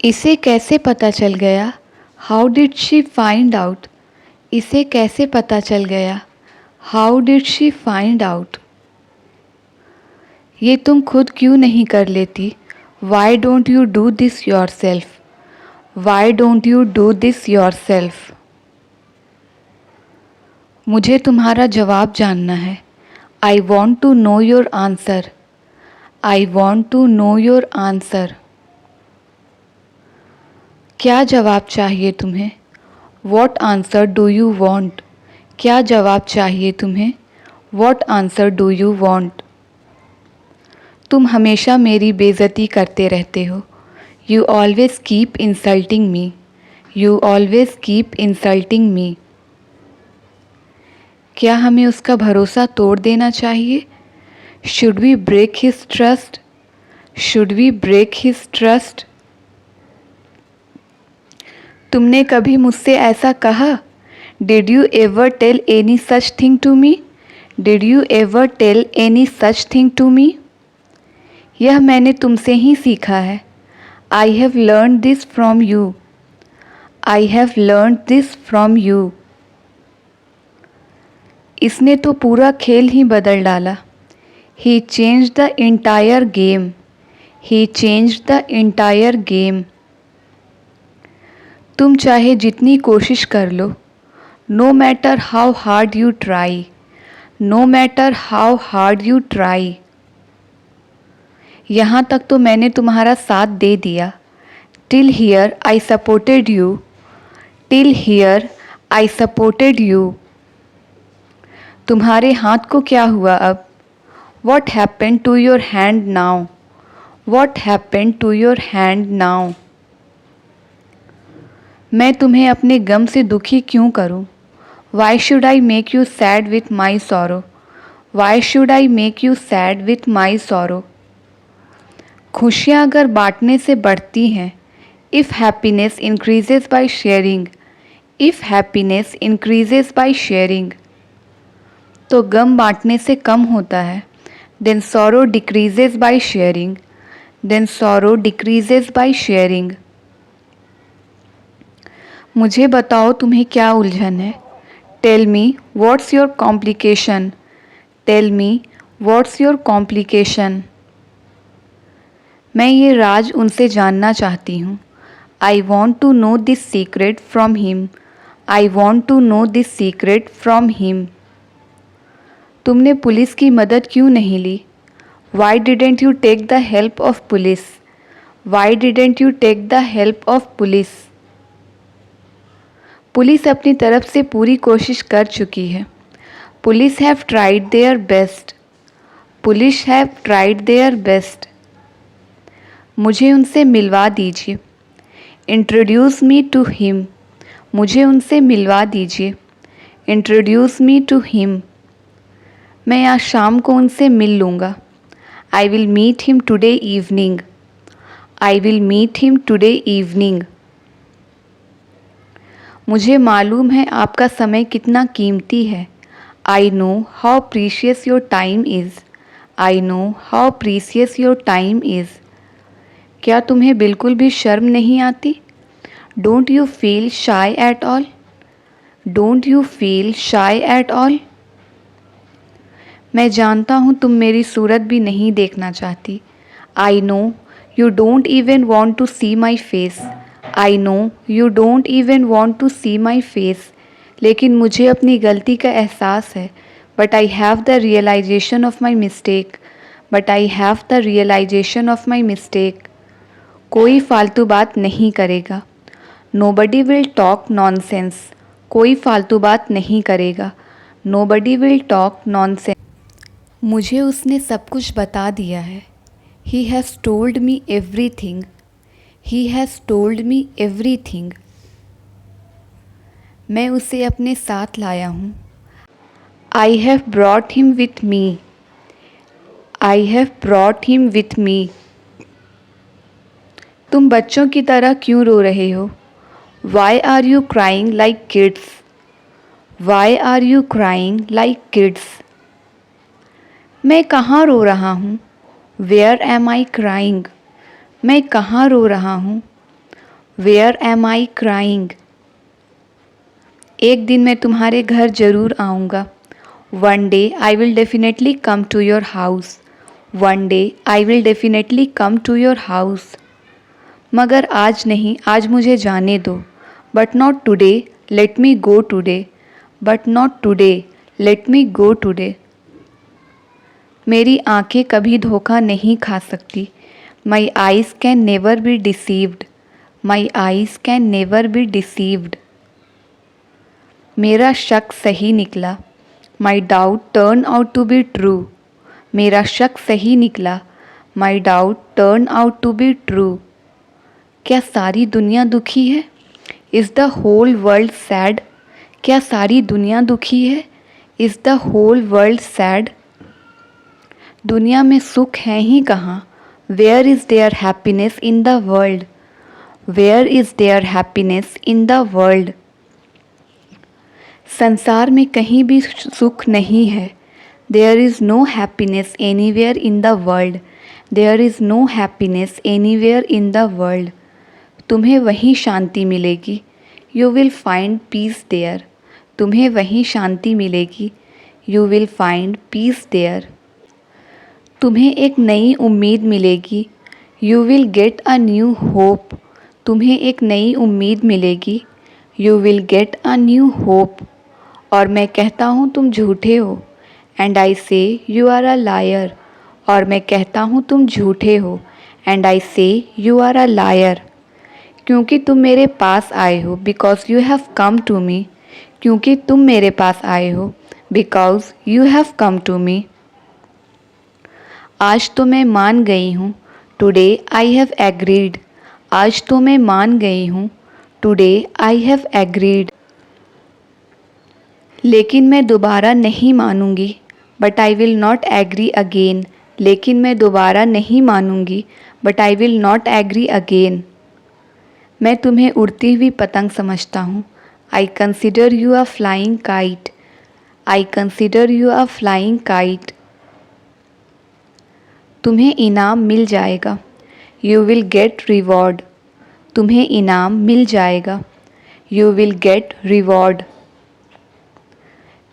इसे कैसे पता चल गया? How did she find out? इसे कैसे पता चल गया? How did she find out? ये तुम खुद क्यों नहीं कर लेती? Why don't you do this yourself? Why don't you do this yourself? मुझे तुम्हारा जवाब जानना है। I want to know your answer. I want to know your answer. क्या जवाब चाहिए तुम्हें? What answer do you want? क्या जवाब चाहिए तुम्हें? What answer do you want? तुम हमेशा मेरी बेइज्जती करते रहते हो। You always keep insulting me. You always keep insulting me. क्या हमें उसका भरोसा तोड़ देना चाहिए? Should we break his trust? Should we break his trust? तुमने कभी मुझसे ऐसा कहा? Did you ever tell any such thing to me? Did you ever tell any such thing to me? यह मैंने तुमसे ही सीखा है। I have learn this from you. I have learn this from you. इसने तो पूरा खेल ही बदल डाला। He change the entire game. He change the entire game. तुम चाहे जितनी कोशिश कर लो, no matter how hard you try. No matter how hard you try. यहाँ तक तो मैंने तुम्हारा साथ दे दिया। Till here I supported you. Till here I supported you. तुम्हारे हाथ को क्या हुआ अब? What happened to your hand now? What happened to your hand now? मैं तुम्हें अपने गम से दुखी क्यों करूं? Why should I make you sad with my sorrow? Why should I make you sad with my sorrow? खुशियाँ अगर बांटने से बढ़ती हैं, if happiness increases by sharing, if happiness increases by sharing, तो गम बांटने से कम होता है। Then sorrow decreases by sharing, then sorrow decreases by sharing. मुझे बताओ तुम्हें क्या उलझन है? Tell me what's your complication. Tell me what's your complication. मैं ये राज उनसे जानना चाहती हूँ। I want to know this secret from him. I want to know this secret from him. तुमने पुलिस की मदद क्यों नहीं ली? Why didn't you take the help of police? Why didn't you take the help of police? Police अपनी तरफ से पूरी कोशिश कर चुकी है। Police have tried their best. Police have tried their best. मुझे उनसे मिलवा दीजिए। Introduce me to him. मुझे उनसे मिलवा दीजिए। Introduce me to him. मैं आज शाम को उनसे मिल लूँगा। I will meet him today evening. I will meet him today evening. मुझे मालूम है आपका समय कितना कीमती है। I know how precious your time is. I know how precious your time is. क्या तुम्हें बिल्कुल भी शर्म नहीं आती? Don't you feel shy at all? Don't you feel shy at all? मैं जानता हूँ तुम मेरी सूरत भी नहीं देखना चाहती। I know you don't even want to see my face. I know you don't even want to see my face. लेकिन मुझे अपनी गलती का एहसास है। But I have the realization of my mistake. But I have the realization of my mistake. कोई फालतू बात नहीं करेगा। Nobody will talk nonsense. कोई फालतू बात नहीं करेगा। Nobody will talk nonsense. मुझे उसने सब कुछ बता दिया है। He has told me everything. He has told me everything. मैं उसे अपने साथ लाया हूँ। I have brought him with me. I have brought him with me. तुम बच्चों की तरह क्यों रो रहे हो? Why are you crying like kids? Why are you crying like kids? मैं कहाँ रो रहा हूँ? Where am I crying? मैं कहाँ रो रहा हूँ? Where am I crying? एक दिन मैं तुम्हारे घर ज़रूर आऊँगा। One day I will definitely come to your house. One day I will definitely come to your house. मगर आज नहीं, आज मुझे जाने दो। But not today, let me go today. But not today, let me go today. मेरी आंखें कभी धोखा नहीं खा सकती। My eyes can never be deceived. My eyes can never be deceived. मेरा शक सही निकला। My doubt turn out to be true. मेरा शक सही निकला। My doubt turn out to be true. क्या सारी दुनिया दुखी है? Is the whole world sad? क्या सारी दुनिया दुखी है? Is the whole world sad? दुनिया में सुख है ही कहाँ? Where is there happiness in the world? Where is there happiness in the world? संसार में कहीं भी सुख नहीं है। There is no happiness anywhere in the world. There is no happiness anywhere in the world. तुम्हें वहीं शांति मिलेगी। You will find peace there. तुम्हें वहीं शांति मिलेगी। You will find peace there. तुम्हें एक नई उम्मीद मिलेगी। You will get a new hope. तुम्हें एक नई उम्मीद मिलेगी। You will get a new hope. और मैं कहता हूँ तुम झूठे हो। एंड आई से यू आर अ लायर। और मैं कहता हूँ तुम झूठे हो। एंड आई से यू आर अ लायर। क्योंकि तुम मेरे पास आए हो, because you have come to me. क्योंकि तुम मेरे पास आए हो, because you have come to me. आज तो मैं मान गई हूँ। Today I have agreed. आज तो मैं मान गई हूँ। Today I have agreed. लेकिन मैं दोबारा नहीं मानूंगी। But I will not agree again. लेकिन मैं दोबारा नहीं मानूंगी। But I will not agree again. मैं तुम्हें उड़ती हुई पतंग समझता हूँ। I consider you a flying kite. I consider you a flying kite. तुम्हें इनाम मिल जाएगा। You will get reward. तुम्हें इनाम मिल जाएगा। You will get reward.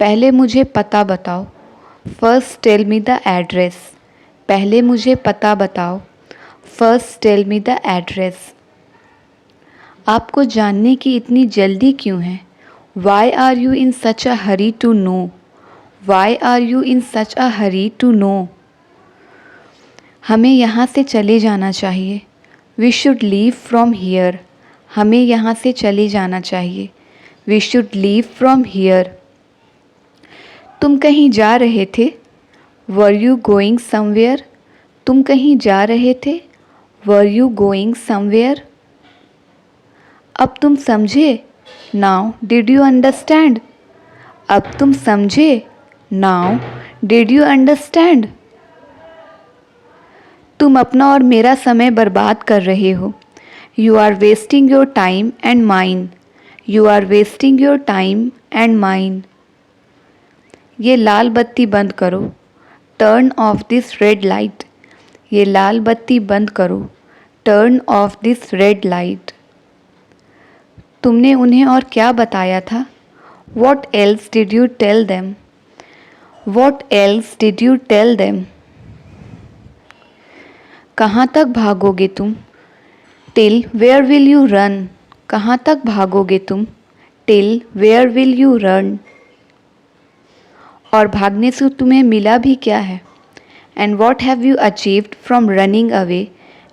पहले मुझे पता बताओ। First tell me the address. पहले मुझे पता बताओ। First tell me the address. आपको जानने की इतनी जल्दी क्यों है? Why are you in such a hurry to know? Why are you in such a hurry to know? हमें यहाँ से चले जाना चाहिए। We should leave from here. हमें यहाँ से चले जाना चाहिए। We should leave from here. तुम कहीं जा रहे थे? Were you going somewhere? तुम कहीं जा रहे थे? Were you going somewhere? अब तुम समझे? Now did you understand? अब तुम समझे? Now did you understand? तुम अपना और मेरा समय बर्बाद कर रहे हो। You are wasting your time and mine. You are wasting your time and mine. ये लाल बत्ती बंद करो। Turn off this red light. ये लाल बत्ती बंद करो। Turn off this red light. तुमने उन्हें और क्या बताया था? What else did you tell them? What else did you tell them? कहाँ तक भागोगे तुम? Till where will you run? कहाँ तक भागोगे तुम? Till where will you run? और भागने से तुम्हें मिला भी क्या है? And what have you achieved from running away?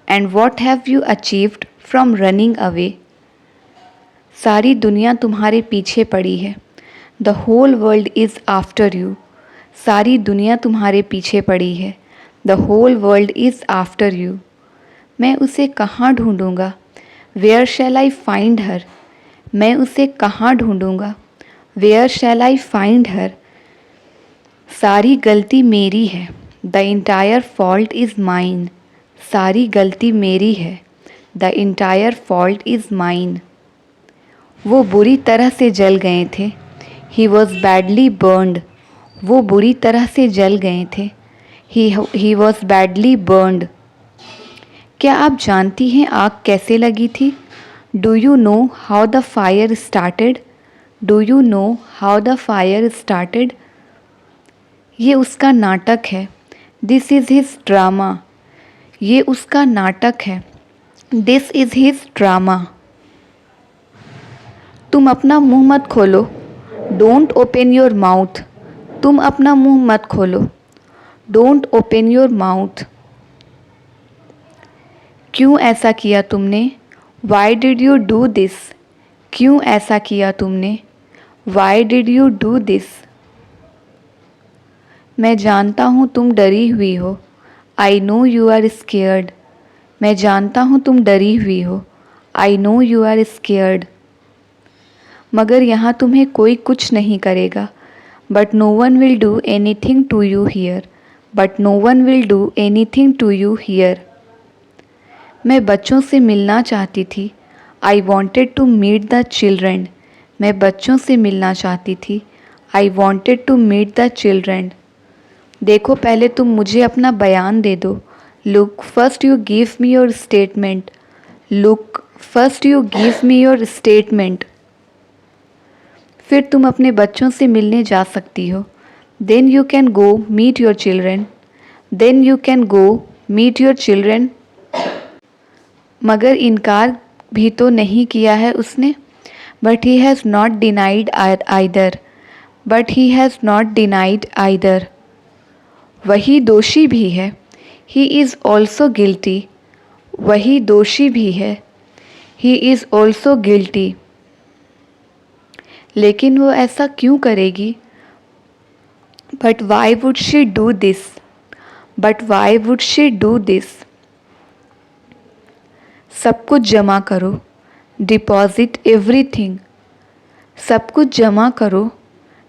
And what have you achieved from running away? सारी दुनिया तुम्हारे पीछे पड़ी है। The whole world is after you. सारी दुनिया तुम्हारे पीछे पड़ी है। The whole world is after you. मैं उसे कहाँ ढूंढूंगा? Where shell I find her? मैं उसे कहाँ ढूंढूंगा? Where shell I find her? सारी गलती मेरी है। The entire fault is mine. सारी गलती मेरी है। The entire fault is mine. वो बुरी तरह से जल गए थे। He was badly burned. वो बुरी तरह से जल गए थे। He was badly burned. क्या आप जानती हैं आग कैसे लगी थी? Do you know how the fire started? Do you know how the fire started? ये उसका नाटक है। This is his drama. ये उसका नाटक है। This is his drama. तुम अपना मुंह मत खोलो। Don't open your mouth. तुम अपना मुंह मत खोलो। Don't open your mouth. क्यों ऐसा किया तुमने? Why did you do this? क्यों ऐसा किया तुमने? Why did you do this? मैं जानता हूँ तुम डरी हुई हो। I know you are scared. मैं जानता हूँ तुम डरी हुई हो। I know you are scared. मगर यहाँ तुम्हें कोई कुछ नहीं करेगा। But no one will do anything to you here. But no one will do anything to you here. मैं बच्चों से मिलना चाहती थी। I wanted to meet the children. मैं बच्चों से मिलना चाहती थी। I wanted to meet the children. देखो पहले तुम मुझे अपना बयान दे दो। Look first you give me your statement. Look first you give me your statement. फिर तुम अपने बच्चों से मिलने जा सकती हो। Then you can go meet your children. Then you can go meet your children. मगर इनकार भी तो नहीं किया है उसने। But he has not denied either. But he has not denied either. वही दोषी भी है। He is also guilty. वही दोषी भी है। He is also guilty. लेकिन वो ऐसा क्यों करेगी? But why would she do this? But why would she do this? सब कुछ जमा करो। Deposit everything. सब कुछ जमा करो।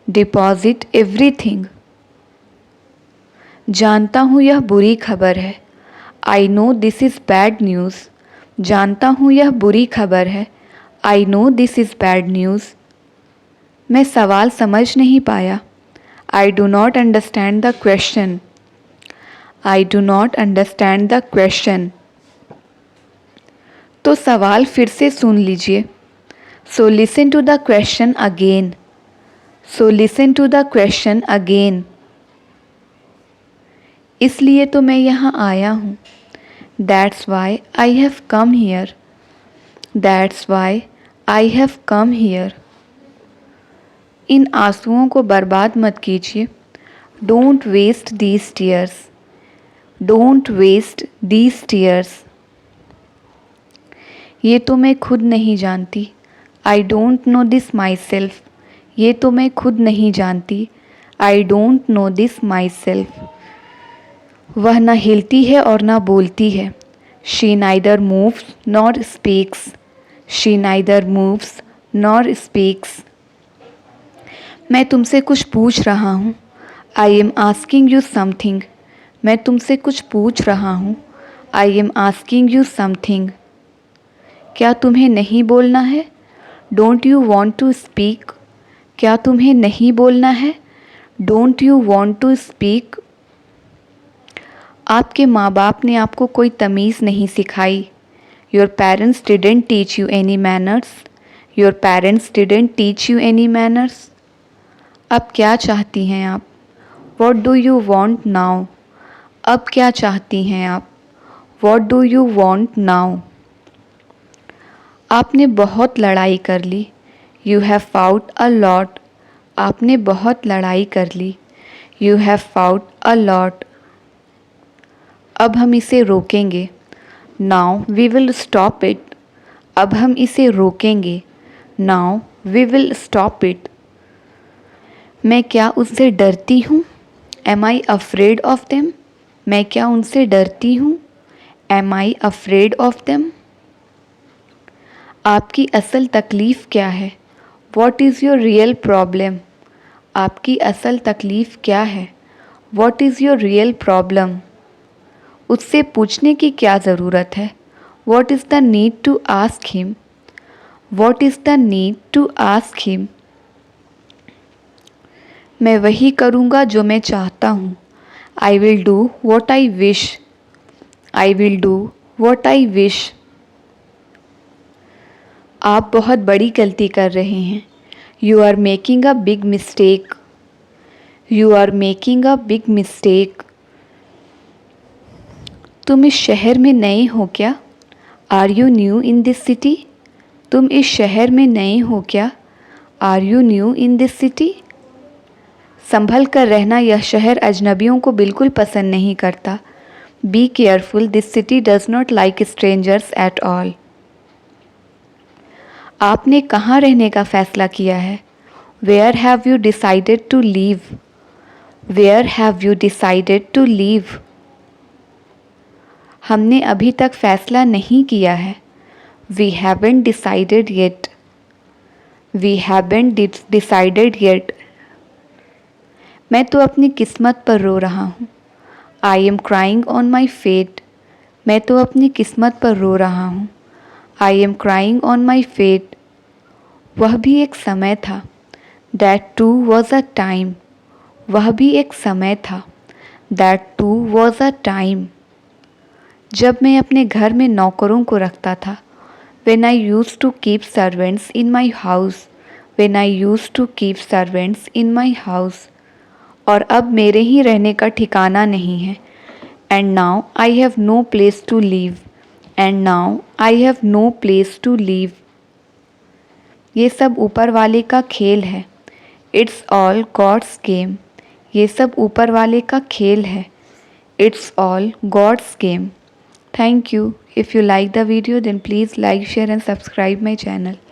Deposit everything. जानता हूँ यह बुरी खबर है। I know this is bad news. जानता हूँ यह बुरी खबर है। I know this is bad news. मैं सवाल समझ नहीं पाया। I do not understand the question. I do not understand the question. तो सवाल फिर से सुन लीजिए। So listen to the question again. So listen to the question again. इसलिए तो मैं यहाँ आया हूँ। That's why I have come here. That's why I have come here. इन आंसुओं को बर्बाद मत कीजिए। Don't waste these tears. Don't waste these tears. ये तो मैं खुद नहीं जानती। I don't know this myself. ये तो मैं खुद नहीं जानती। I don't know this myself. वह न हिलती है और न बोलती है। She neither moves nor speaks. She neither moves nor speaks. मैं तुमसे कुछ पूछ रहा हूँ। I am asking you something. मैं तुमसे कुछ पूछ रहा हूँ। I am asking you something. क्या तुम्हें नहीं बोलना है? Don't you want to speak? क्या तुम्हें नहीं बोलना है? Don't you want to speak? आपके माँ बाप ने आपको कोई तमीज़ नहीं सिखाई। Your parents didn't teach you any manners. Your parents didn't teach you any manners. अब क्या चाहती हैं आप? What do you want now? अब क्या चाहती हैं आप? What do you want now? आपने बहुत लड़ाई कर ली। You have fought a lot. आपने बहुत लड़ाई कर ली। You have fought a lot. अब हम इसे रोकेंगे। Now we will stop it. अब हम इसे रोकेंगे। Now we will stop it. मैं क्या उससे डरती हूँ? Am I afraid of them? मैं क्या उनसे डरती हूँ? Am I afraid of them? आपकी असल तकलीफ़ क्या है? What is your real problem? आपकी असल तकलीफ़ क्या है? What is your real problem? उससे पूछने की क्या ज़रूरत है? What is the need to ask him? What is the need to ask him? मैं वही करूँगा जो मैं चाहता हूँ। I will do what I wish. I will do what I wish. आप बहुत बड़ी गलती कर रहे हैं। You are making a big mistake. You are making a big mistake. तुम इस शहर में नए हो क्या? Are you new in this city? तुम इस शहर में नए हो क्या? Are you new in this city? संभल कर रहना, यह शहर अजनबियों को बिल्कुल पसंद नहीं करता। Be careful, this city does not like strangers at all. आपने कहाँ रहने का फ़ैसला किया है? Where have you decided to leave? Where have you decided to leave? हमने अभी तक फ़ैसला नहीं किया है। We haven't decided yet. We haven't decided yet. मैं तो अपनी किस्मत पर रो रहा हूँ। I am crying on my fate. मैं तो अपनी किस्मत पर रो रहा हूँ। I am crying on my fate. वह भी एक समय था। That too was a time. वह भी एक समय था। That too was a time. जब मैं अपने घर में नौकरों को रखता था। When I used to keep servants in my house. When I used to keep servants in my house. और अब मेरे ही रहने का ठिकाना नहीं है। And now I have no place to live. And now I have no place to live. ये सब ऊपर वाले का खेल है। It's all God's game. ये सब ऊपर वाले का खेल है। It's all God's game. Thank you. If you like the video, then please like, share and subscribe my channel.